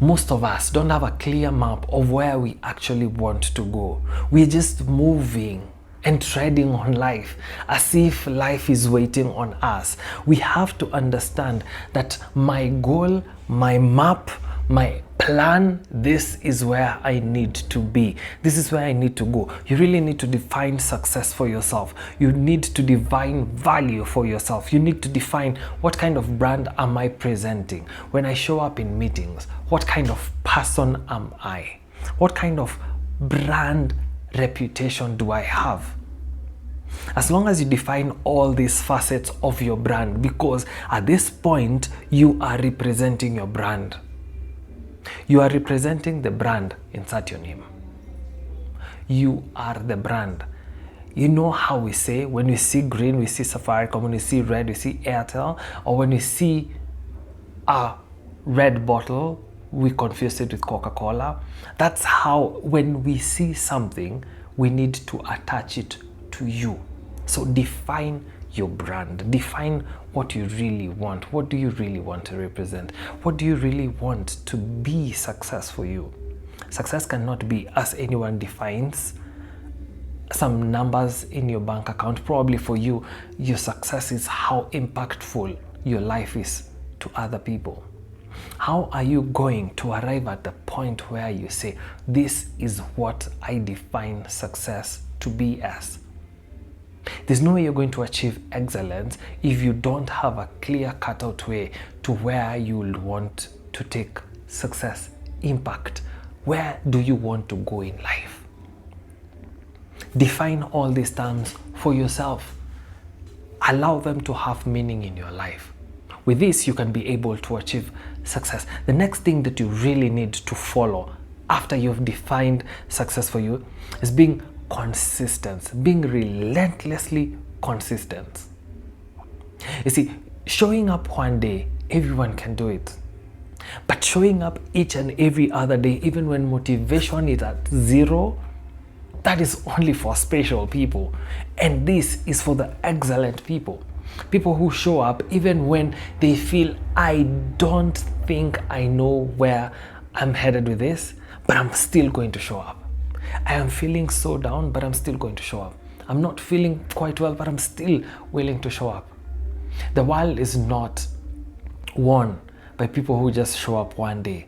Most of us don't have a clear map of where we actually want to go. We're just moving and treading on life as if life is waiting on us. We have to understand that my goal, my map, my plan, this is where I need to be. This is where I need to go. You really need to define success for yourself. You need to define value for yourself. You need to define, what kind of brand am I presenting? When I show up in meetings, what kind of person am I? What kind of brand reputation do I have? As long as you define all these facets of your brand, because at this point you are representing your brand. You are representing the brand. Insert your name. You are the brand. You know how we say, when we see green, we see Safaricom, when we see red, we see Airtel, or when we see a red bottle, we confuse it with Coca-Cola. That's how, when we see something, we need to attach it to you. So define your brand. Define what you really want. What do you really want to represent? What do you really want to be success for you? Success cannot be, as anyone defines, some numbers in your bank account. Probably for you, your success is how impactful your life is to other people. How are you going to arrive at the point where you say, this is what I define success to be as? There's no way you're going to achieve excellence if you don't have a clear cutout way to where you'll want to take success, impact. Where do you want to go in life? Define all these terms for yourself. Allow them to have meaning in your life. With this, you can be able to achieve success. The next thing that you really need to follow after you've defined success for you is being consistent, being relentlessly consistent. You see, showing up one day, everyone can do it. But showing up each and every other day, even when motivation is at zero, that is only for special people. And this is for the excellent people. People who show up even when they feel, I don't think I know where I'm headed with this, but I'm still going to show up. I am feeling so down, but I'm still going to show up. I'm not feeling quite well, but I'm still willing to show up. The world is not won by people who just show up one day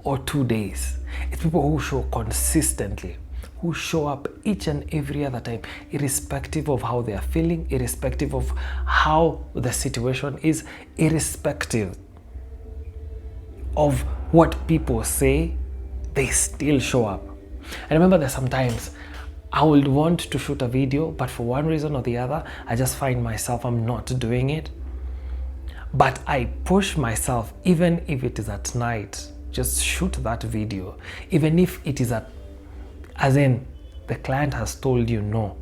or 2 days. It's people who show consistently, who show up each and every other time, irrespective of how they are feeling, irrespective of how the situation is, irrespective of what people say, they still show up. I remember that sometimes I would want to shoot a video, but for one reason or the other, I just find myself, I'm not doing it. But I push myself, even if it is at night, just shoot that video. Even if it is as in the client has told you no,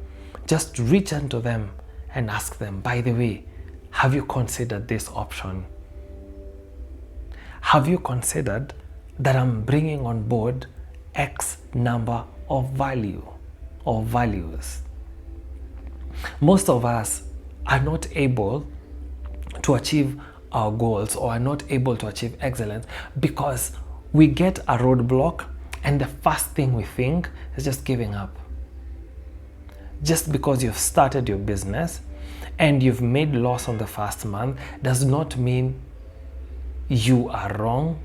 just reach into them and ask them, by the way, have you considered this option? Have you considered that I'm bringing on board X number of value or values? Most of us are not able to achieve our goals or are not able to achieve excellence because we get a roadblock and the first thing we think is just giving up. Just because you've started your business and you've made loss on the first month does not mean you are wrong.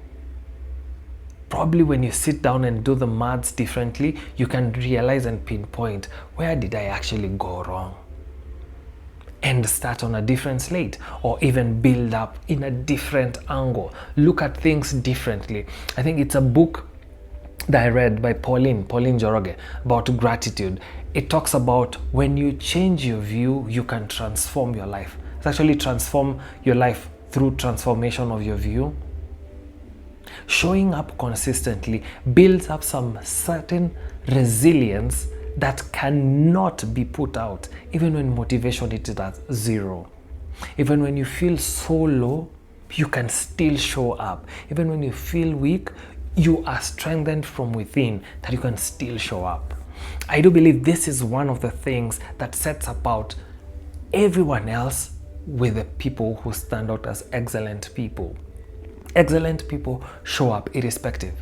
Probably when you sit down and do the maths differently, you can realize and pinpoint, where did I actually go wrong? And start on a different slate, or even build up in a different angle. Look at things differently. I think it's a book that I read by Pauline Joroge about gratitude. It talks about when you change your view, you can transform your life. It's actually transform your life through transformation of your view. Showing up consistently builds up some certain resilience that cannot be put out, even when motivation is at zero. Even when you feel so low, you can still show up. Even when you feel weak, you are strengthened from within that you can still show up. I do believe this is one of the things that sets apart everyone else with the people who stand out as excellent people. Excellent people show up irrespective.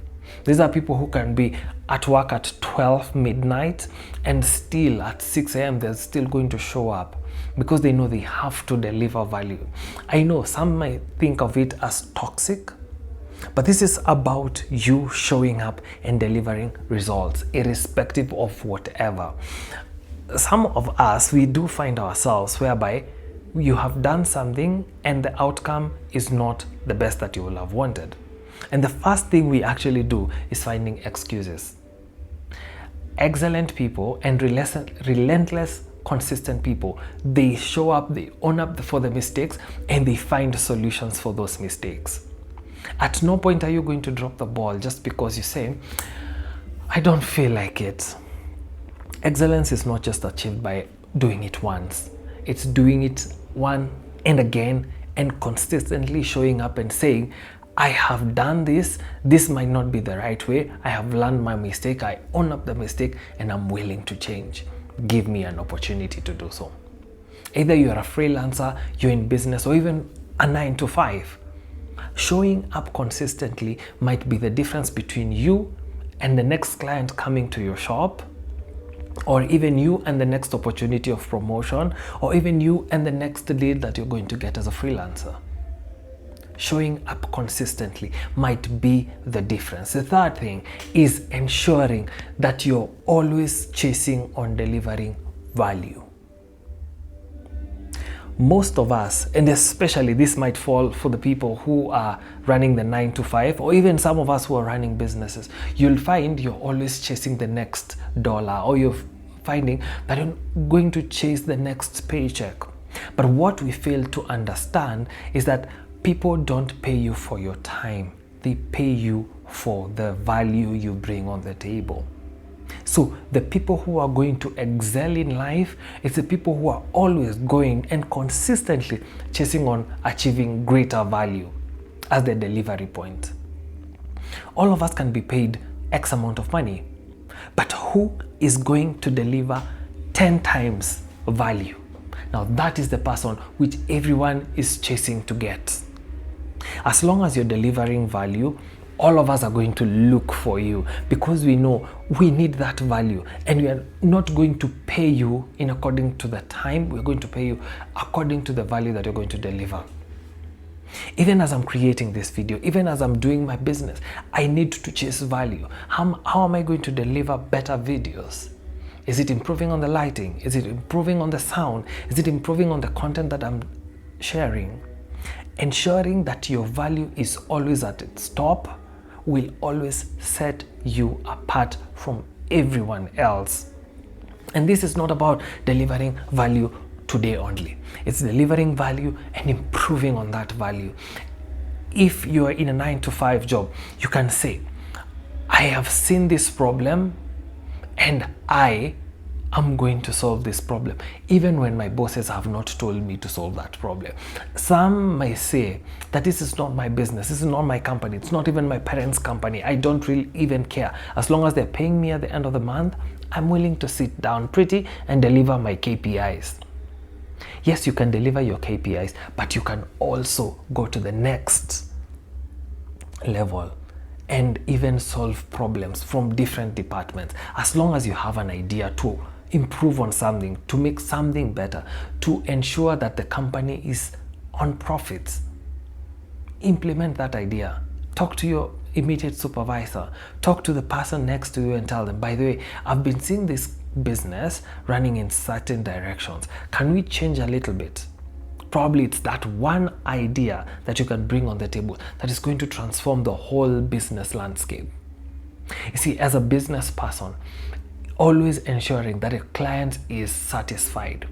These are people who can be at work at 12 midnight and still at 6 a.m. they're still going to show up because they know they have to deliver value. I know some might think of it as toxic, but this is about you showing up and delivering results irrespective of whatever. Some of us, we do find ourselves whereby you have done something and the outcome is not the best that you will have wanted. And the first thing we actually do is finding excuses. Excellent people and relentless, consistent people, they show up, they own up for the mistakes, and they find solutions for those mistakes. At no point are you going to drop the ball just because you say, I don't feel like it. Excellence is not just achieved by doing it once. It's doing it one and again and consistently showing up and saying, I have done this. This might not be the right way. I have learned my mistake. I own up the mistake and I'm willing to change. Give me an opportunity to do so. Either you're a freelancer, you're in business, or even a 9-to-5. Showing up consistently might be the difference between you and the next client coming to your shop, or even you and the next opportunity of promotion, or even you and the next lead that you're going to get as a freelancer. Showing up consistently might be the difference. The third thing is ensuring that you're always chasing on delivering value. Most of us, and especially this might fall for the people who are running the 9-to-5, or even some of us who are running businesses, you'll find you're always chasing the next dollar, or you're finding that you're going to chase the next paycheck. But what we fail to understand is that people don't pay you for your time. They pay you for the value you bring on the table. So the people who are going to excel in life, it's the people who are always going and consistently chasing on achieving greater value as the delivery point. All of us can be paid X amount of money, but who is going to deliver 10 times value? Now that is the person which everyone is chasing to get. As long as you're delivering value, all of us are going to look for you because we know we need that value, and we are not going to pay you in according to the time. We're going to pay you according to the value that you're going to deliver. Even as I'm creating this video, even as I'm doing my business, I need to chase value. How am I going to deliver better videos? Is it improving on the lighting? Is it improving on the sound? Is it improving on the content that I'm sharing? Ensuring that your value is always at its top will always set you apart from everyone else. And this is not about delivering value today only. It's delivering value and improving on that value. If you are in a 9-to-5 job, you can say, I have seen this problem and I am going to solve this problem, even when my bosses have not told me to solve that problem. Some may say that this is not my business, this is not my company, it's not even my parents' company, I don't really even care. As long as they're paying me at the end of the month, I'm willing to sit down pretty and deliver my KPIs. Yes, you can deliver your KPIs, but you can also go to the next level and even solve problems from different departments. As long as you have an idea to improve on something, to make something better, to ensure that the company is on profits, implement that idea. Talk to your immediate supervisor, talk to the person next to you and tell them, by the way, I've been seeing this business running in certain directions. Can we change a little bit? Probably it's that one idea that you can bring on the table that is going to transform the whole business landscape. You see, as a business person, always ensuring that a client is satisfied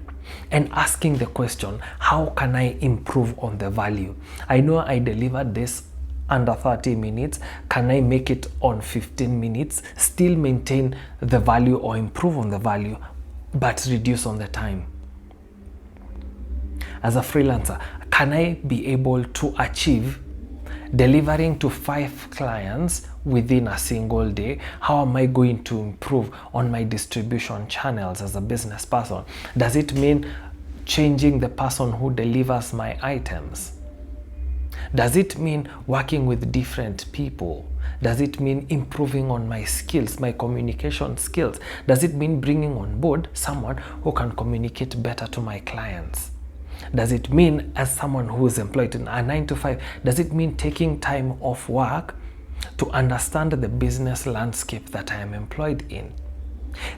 and asking the question, how can I improve on the value? I know I delivered this under 30 minutes. Can I make it on 15 minutes? Still maintain the value or improve on the value, but reduce on the time. As a freelancer, can I be able to achieve delivering to 5 clients within a single day? How am I going to improve on my distribution channels as a business person? Does it mean changing the person who delivers my items? Does it mean working with different people? Does it mean improving on my skills, my communication skills? Does it mean bringing on board someone who can communicate better to my clients? Does it mean, as someone who is employed in a 9 to 5, does it mean taking time off work to understand the business landscape that I am employed in?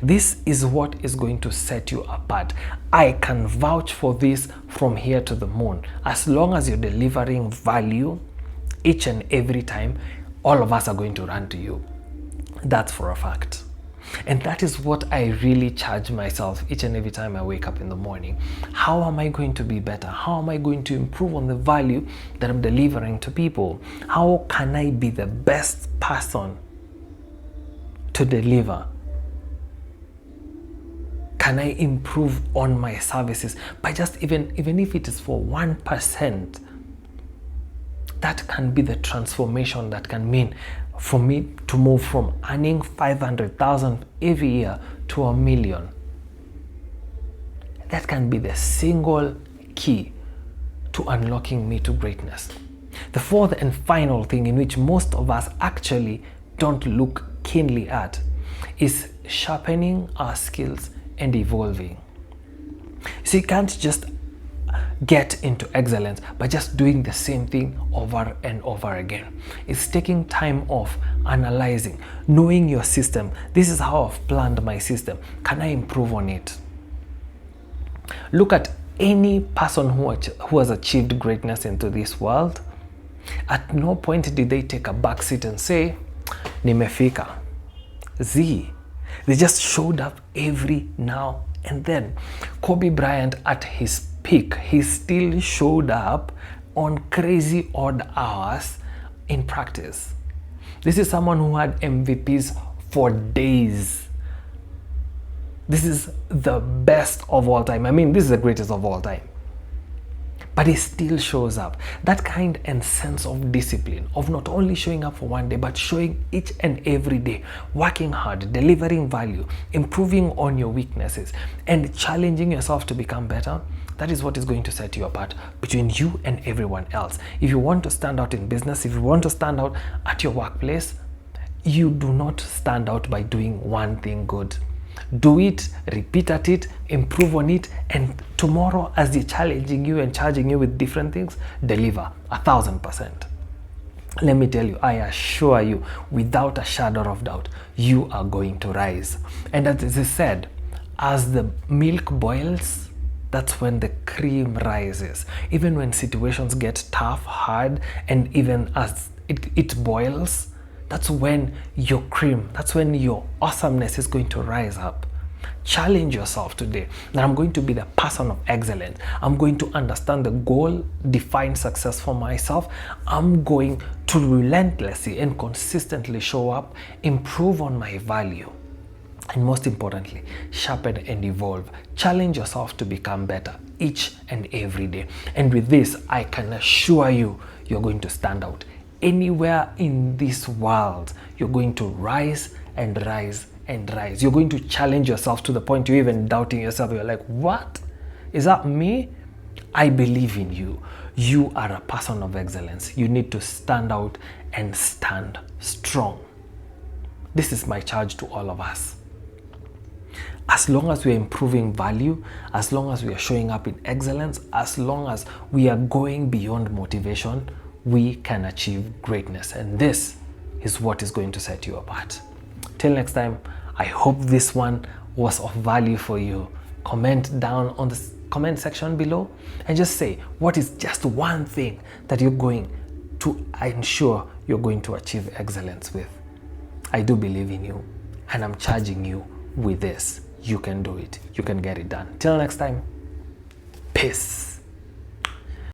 This is what is going to set you apart. I can vouch for this from here to the moon. As long as you're delivering value each and every time, all of us are going to run to you. That's for a fact. And that is what I really charge myself each and every time I wake up in the morning. How am I going to be better? How am I going to improve on the value that I'm delivering to people? How can I be the best person to deliver? Can I improve on my services by just even if it is for 1%? That can be the transformation that can mean for me to move from earning 500,000 every year to $1 million. That can be the single key to unlocking me to greatness. The fourth and final thing, in which most of us actually don't look keenly at, is sharpening our skills and evolving. So you can't just get into excellence by just doing the same thing over and over again. It's taking time off, analyzing, knowing your system. This is how I've planned my system. Can I improve on it? Look at any person who has achieved greatness into this world. At no point did they take a back seat and say, nimefika. They just showed up every now and then. Kobe Bryant at his peak, he still showed up on crazy odd hours in practice. This is someone who had MVPs for days. This is the best of all time. I mean, this is the greatest of all time. But he still shows up. That kind and sense of discipline, of not only showing up for one day, but showing each and every day, working hard, delivering value, improving on your weaknesses, and challenging yourself to become better. That is what is going to set you apart between you and everyone else. If you want to stand out in business, if you want to stand out at your workplace, you do not stand out by doing one thing good. Do it, repeat at it, improve on it, and tomorrow, as they're challenging you and charging you with different things, deliver 1,000%. Let me tell you, I assure you, without a shadow of doubt, you are going to rise. And as I said, as the milk boils, that's when the cream rises. Even when situations get tough, hard, and even as it boils, that's when your cream, that's when your awesomeness is going to rise up. Challenge yourself today that I'm going to be the person of excellence. I'm going to understand the goal, define success for myself. I'm going to relentlessly and consistently show up, improve on my value, and most importantly, sharpen and evolve. Challenge yourself to become better each and every day. And with this, I can assure you, you're going to stand out. Anywhere in this world, you're going to rise and rise and rise. You're going to challenge yourself to the point you're even doubting yourself. You're like, what? Is that me? I believe in you. You are a person of excellence. You need to stand out and stand strong. This is my charge to all of us. As long as we are improving value, as long as we are showing up in excellence, as long as we are going beyond motivation, we can achieve greatness. And this is what is going to set you apart. Till next time, I hope this one was of value for you. Comment down on the comment section below and just say, what is just one thing that you're going to ensure you're going to achieve excellence with? I do believe in you, and I'm charging you with this. You can do it. You can get it done. Till next time, peace.